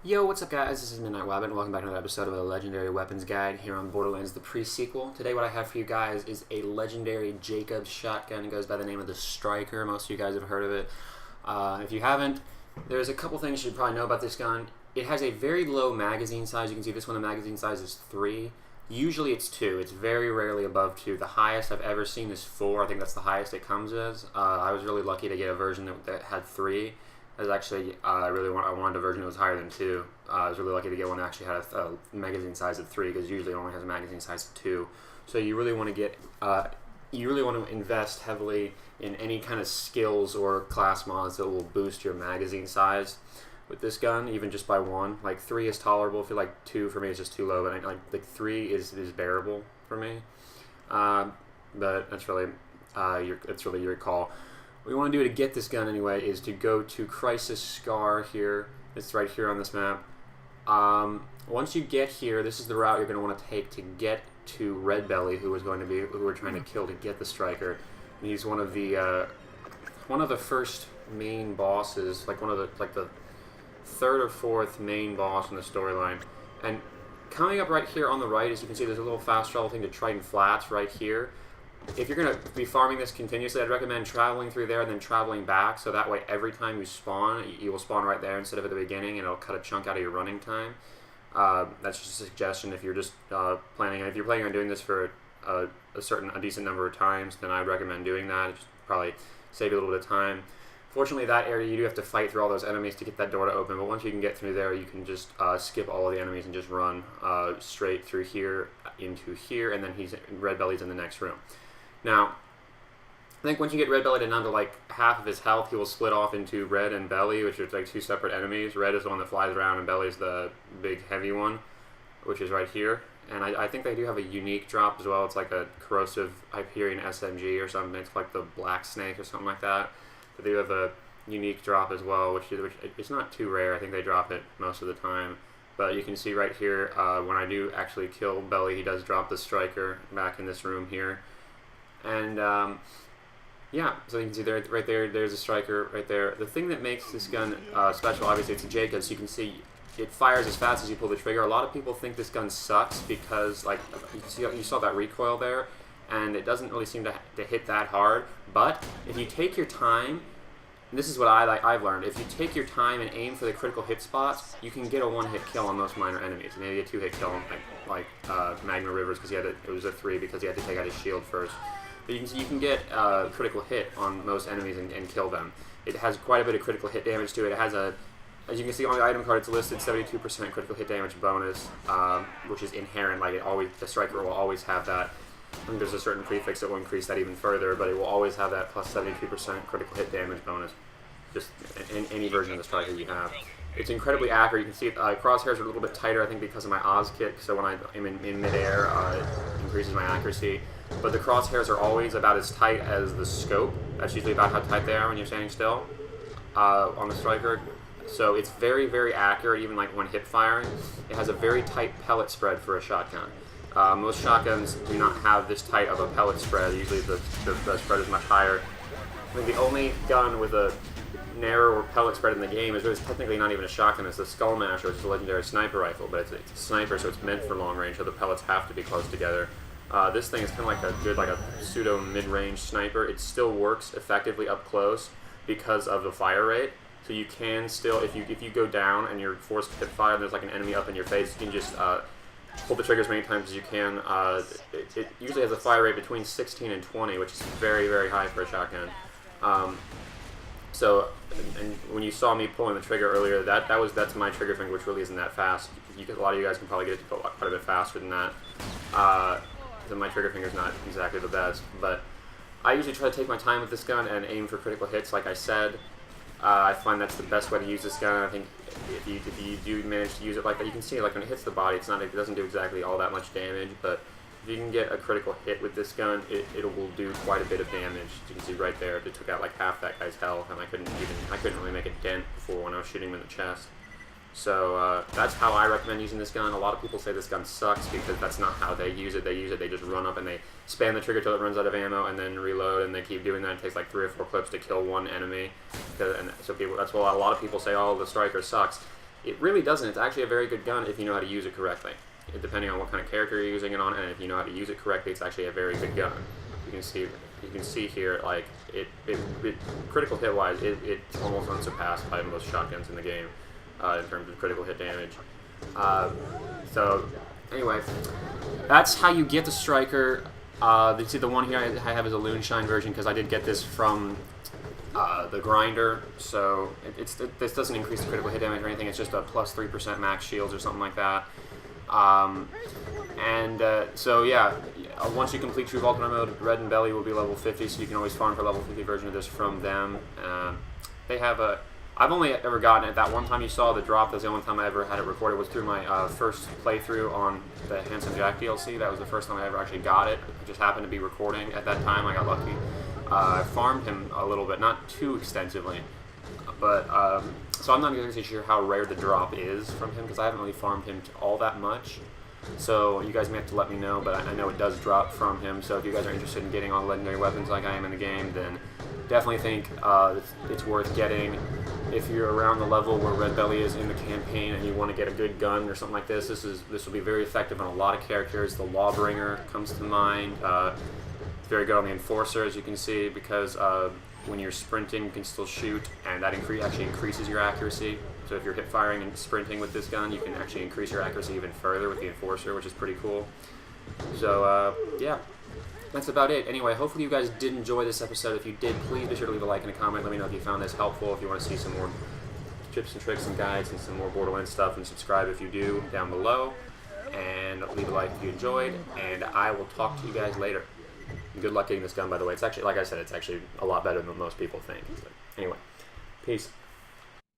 Yo, what's up guys? This is Midnight Wabbit and welcome back to another episode of a Legendary Weapons Guide here on Borderlands, the pre-sequel. Today what I have for you guys is a legendary Jacobs shotgun. It goes by the name of the Striker. Most of you guys have heard of it. If you haven't, there's a couple things you should probably know about this gun. It has a very low magazine size. You can see this one, the magazine size is 3. Usually it's 2. It's very rarely above 2. The highest I've ever seen is 4. I think that's the highest it comes as. I was really lucky to get a version that had 3. I was actually, I wanted a version that was higher than 2. I was really lucky to get one that actually had a magazine size of 3, because usually it only has a magazine size of 2. So you really want to get, you really want to invest heavily in any kind of skills or class mods that will boost your magazine size with this gun, even just by 1. Like 3 is tolerable. I feel like 2 for me is just too low, but like 3 is bearable for me. But that's really, it's really your call. What you want to do to get this gun anyway is to go to Crisis Scar here. It's right here on this map. Once you get here, this is the route you're going to want to take to get to Red Belly, who we're trying to kill to get the Striker. And he's one of the first main bosses, like the third or fourth main boss in the storyline. And coming up right here on the right, as you can see, there's a little fast travel thing to Triton Flats right here. If you're going to be farming this continuously, I'd recommend traveling through there and then traveling back, so that way every time you spawn, you will spawn right there instead of at the beginning, and it'll cut a chunk out of your running time. That's just a suggestion if you're just planning on doing this for a decent number of times, then I'd recommend doing that. It'd just probably save you a little bit of time. Fortunately, that area you do have to fight through all those enemies to get that door to open, but once you can get through there, you can just skip all of the enemies and just run straight through here into here, and then Red Belly's in the next room. Now, I think once you get Red Belly down to like half of his health, he will split off into Red and Belly, which are like 2 separate enemies. Red is the one that flies around, and Belly is the big heavy one, which is right here. And I think they do have a unique drop as well. It's like a corrosive Hyperion SMG or something. It's like the Black Snake or something like that. But they do have a unique drop as well, which it's not too rare. I think they drop it most of the time. But you can see right here, when I do actually kill Belly, he does drop the Striker back in this room here. And yeah, so you can see there, right there, there's a Striker right there. The thing that makes this gun special, obviously it's a Jacobs. You can see it fires as fast as you pull the trigger. A lot of people think this gun sucks because, like, you saw that recoil there, and it doesn't really seem to hit that hard. But if you take your time, and this is what I've learned, if you take your time and aim for the critical hit spots, you can get a 1-hit kill on most minor enemies. Maybe a 2-hit kill on like Magma Rivers, because it was a 3 because he had to take out his shield first. But you can get a critical hit on most enemies and kill them. It has quite a bit of critical hit damage to it. It has as you can see on the item card, it's listed 72% critical hit damage bonus, which is inherent. Like the Striker will always have that. I think there's a certain prefix that will increase that even further, but it will always have that plus 72% critical hit damage bonus, just in any version of the Striker you have. It's incredibly accurate. You can see crosshairs are a little bit tighter, I think, because of my Oz kick, so when I am in midair, it increases my accuracy. But the crosshairs are always about as tight as the scope. That's usually about how tight they are when you're standing still on the Striker. So it's very, very accurate, even like when hip firing. It has a very tight pellet spread for a shotgun. Most shotguns do not have this tight of a pellet spread. Usually the spread is much higher. I think the only gun with a narrower pellet spread in the game is really technically not even a shotgun. It's the Skull Masher, which is a legendary sniper rifle, but it's a sniper, so it's meant for long range, so the pellets have to be close together. This thing is kind of like a pseudo mid-range sniper. It still works effectively up close because of the fire rate. So you can still, if you go down and you're forced to hip fire and there's like an enemy up in your face, you can just pull the trigger as many times as you can. It usually has a fire rate between 16 and 20, which is very, very high for a shotgun. So, and when you saw me pulling the trigger earlier, that's my trigger finger, which really isn't that fast. A lot of you guys can probably get it to go quite a bit faster than that. So my trigger finger's not exactly the best, but I usually try to take my time with this gun and aim for critical hits, like I said. I find that's the best way to use this gun. I think if you do manage to use it like that, you can see, like, when it hits the body, it doesn't do exactly all that much damage, but if you can get a critical hit with this gun, it will do quite a bit of damage. As you can see right there, it took out like half that guy's health, and I couldn't really make a dent before when I was shooting him in the chest. So that's how I recommend using this gun. A lot of people say this gun sucks because that's not how they use it. They just run up and they spam the trigger till it runs out of ammo and then reload, and they keep doing that. It takes like 3 or 4 clips to kill one enemy. And so that's why a lot of people say, oh, the Striker sucks. it really doesn't. It's actually a very good gun if you know how to use it correctly. Depending on what kind of character you're using it on, and if you know how to use it correctly, it's actually a very good gun. You can see here, like it critical hit wise, it's almost unsurpassed by most shotguns in the game in terms of critical hit damage. So anyway, that's how you get the striker. See, the one here I have is a Loonshine version because I did get this from the grinder, so this doesn't increase the critical hit damage or anything. It's just a plus 3% max shields or something like that. So yeah, once you complete True Vulcan mode, Red and Belly will be level 50, so you can always farm for level 50 version of this from them. They have a... I've only ever gotten it that one time you saw the drop. That's the only time I ever had it recorded, was through my first playthrough on the Handsome Jack DLC. That was the first time I ever actually got it. It just happened to be recording at that time. I got lucky. I farmed him a little bit, not too extensively, but so I'm not exactly sure how rare the drop is from him because I haven't really farmed him all that much. So you guys may have to let me know, but I know it does drop from him. So if you guys are interested in getting all the legendary weapons like I am in the game, then definitely think it's worth getting. If you're around the level where Red Belly is in the campaign and you want to get a good gun or something like this, this will be very effective on a lot of characters. The Lawbringer comes to mind. It's very good on the Enforcer, as you can see, because when you're sprinting, you can still shoot, and that actually increases your accuracy. So if you're hip firing and sprinting with this gun, you can actually increase your accuracy even further with the Enforcer, which is pretty cool. So yeah, that's about it. Anyway, hopefully you guys did enjoy this episode. If you did, please be sure to leave a like and a comment. Let me know if you found this helpful. If you want to see some more tips and tricks and guides and some more Borderlands stuff, and subscribe if you do down below. And leave a like if you enjoyed, and I will talk to you guys later. Good luck getting this gun, by the way. It's actually, like I said, it's actually a lot better than most people think. But anyway, peace.